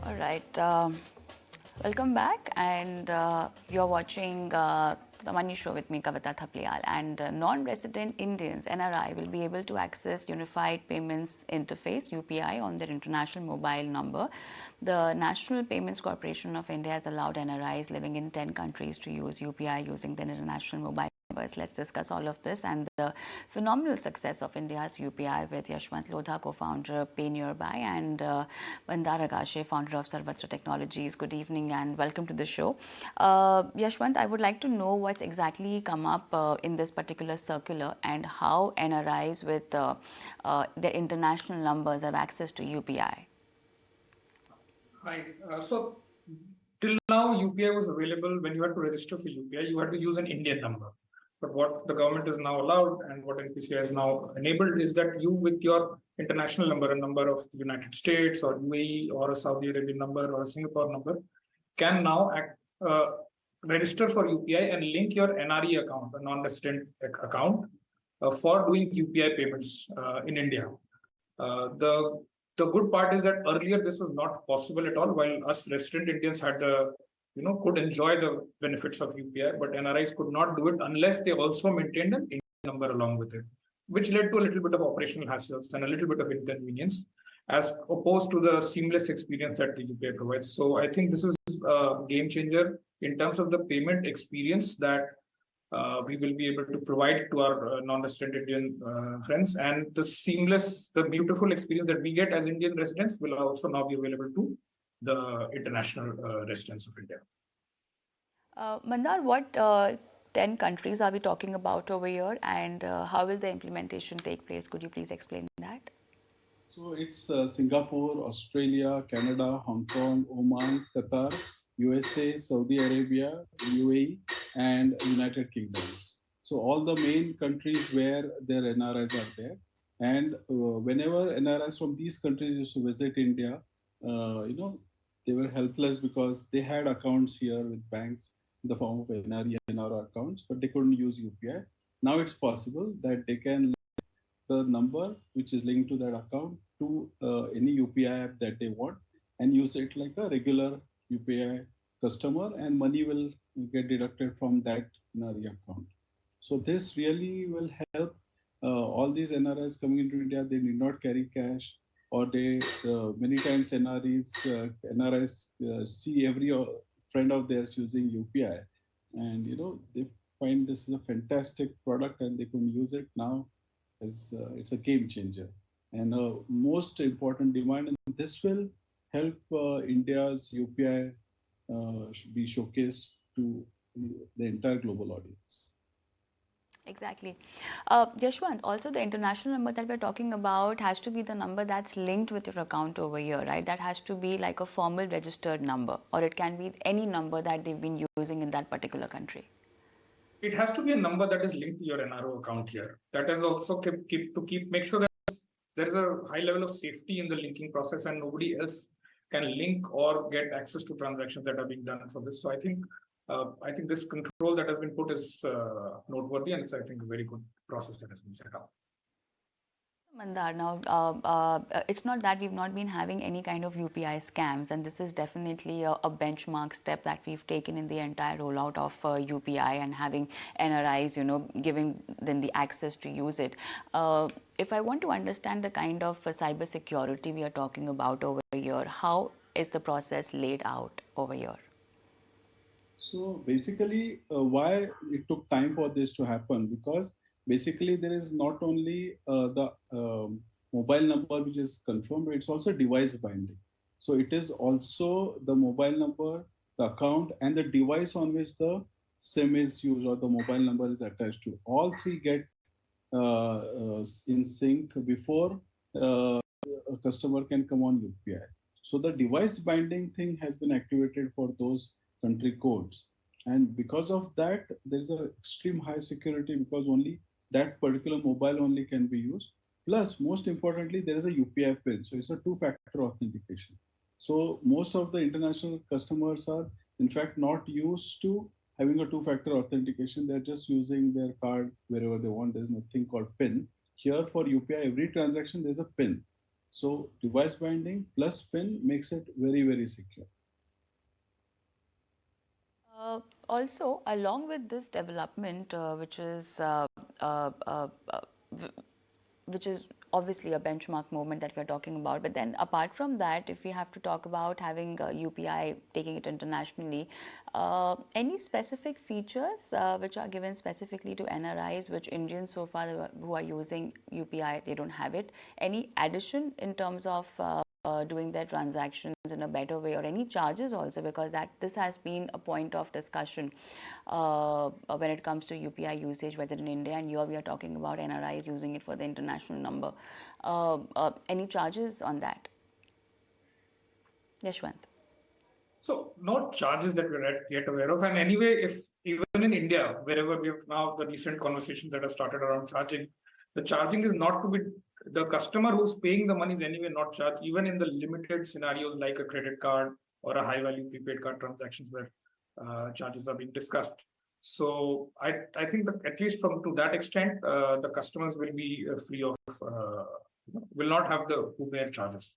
All right. Welcome back, and you're watching the Money Show with me, Kavita Thapliyal. And non-resident Indians (NRI) will be able to access Unified Payments Interface (UPI) on their international mobile number. The National Payments Corporation of India has allowed NRIs living in 10 countries to use UPI using their international mobile numbers. Let's discuss all of this and the phenomenal success of India's UPI with Yashwant Lodha, co-founder PayNearby, and Mandar Agashe, founder of Sarvatra Technologies. Good evening and welcome to the show. Yashwant, I would like to know what's exactly come up in this particular circular and how NRIs with their international numbers have access to UPI. Right. So till now, UPI was available. When you had to register for UPI, you had to use an Indian number. But what the government is now allowed and what NPCI has now enabled is that you, with your international number, a number of the United States or UAE or a Saudi Arabian number or a Singapore number, can now register for UPI and link your NRE account, a non-resident account, for doing UPI payments in India. The good part is that earlier this was not possible at all, while us resident Indians had could enjoy the benefits of UPI, but NRIs could not do it unless they also maintained an Indian number along with it, which led to a little bit of operational hassles and a little bit of inconvenience, as opposed to the seamless experience that the UPI provides. So I think this is a game changer in terms of the payment experience that we will be able to provide to our non-resident Indian friends, and the beautiful experience that we get as Indian residents will also now be available to the international residents of India. Mandar, what 10 countries are we talking about over here, and how will the implementation take place? Could you please explain that? So it's Singapore, Australia, Canada, Hong Kong, Oman, Qatar, USA, Saudi Arabia, UAE, and United Kingdoms. So all the main countries where their NRIs are there. And whenever NRIs from these countries used to visit India, they were helpless because they had accounts here with banks in the form of NRE and NR accounts, but they couldn't use UPI. Now it's possible that they can link the number which is linked to that account to any UPI app that they want and use it like a regular UPI customer, and money will get deducted from that NRE account. So this really will help all these NRIs coming into India. They need not carry cash, or they many times NRIs see every friend of theirs using UPI, and they find this is a fantastic product and they can use it now. As it's a game changer and most important demand, and this will help India's UPI be showcased to the entire global audience. Exactly. Yashwant, also the international number that we're talking about has to be the number that's linked with your account over here, right? That has to be like a formal registered number, or it can be any number that they've been using in that particular country. It has to be a number that is linked to your NRO account here. That is also make sure that there is a high level of safety in the linking process, and nobody else can link or get access to transactions that are being done for this. So I think this control that has been put is noteworthy, and it's, I think, a very good process that has been set up. Mandar, now it's not that we've not been having any kind of UPI scams, and this is definitely a benchmark step that we've taken in the entire rollout of UPI and having NRIs, giving them the access to use it. If I want to understand the kind of cyber security we are talking about over here, how is the process laid out over here? So basically, why it took time for this to happen? Because basically, there is not only the mobile number which is confirmed, but it's also device binding. So it is also the mobile number, the account, and the device on which the SIM is used or the mobile number is attached to. All three get in sync before a customer can come on UPI. So the device binding thing has been activated for those country codes. And because of that, there's an extreme high security because only that particular mobile only can be used. Plus, most importantly, there is a UPI PIN. So it's a two-factor authentication. So most of the international customers are, in fact, not used to having a two-factor authentication. They're just using their card wherever they want. There's nothing called PIN. Here for UPI, every transaction, there's a PIN. So device binding plus PIN makes it very, very secure. Also, along with this development, uh, uh, uh, which is obviously a benchmark movement that we're talking about. But then apart from that, if we have to talk about having UPI, taking it internationally, any specific features which are given specifically to NRIs, which Indians so far who are using UPI, they don't have it? Any addition in terms of doing their transactions in a better way, or any charges also, because this has been a point of discussion when it comes to UPI usage, whether in India, and here we are talking about NRIs using it for the international number. Any charges on that? Yashwant. So no charges that we're yet aware of. And anyway, if even in India, wherever we have now the recent conversations that have started around charging, the charging is not to be, the customer who's paying the money is anyway not charged, even in the limited scenarios like a credit card or a high value prepaid card transactions where charges are being discussed. So I think that at least from to that extent, the customers will be free of, will not have to bear charges.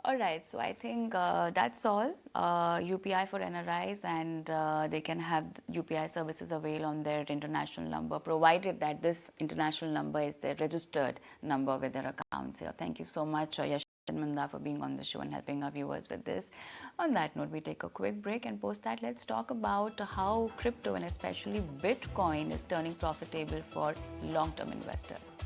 All right, so I think that's all. UPI for NRIs, and they can have UPI services available on their international number, provided that this international number is their registered number with their accounts here. Thank you so much, Yashwant and Mandar, for being on the show and helping our viewers with this. On that note, we take a quick break, and post that, let's talk about how crypto and especially Bitcoin is turning profitable for long-term investors.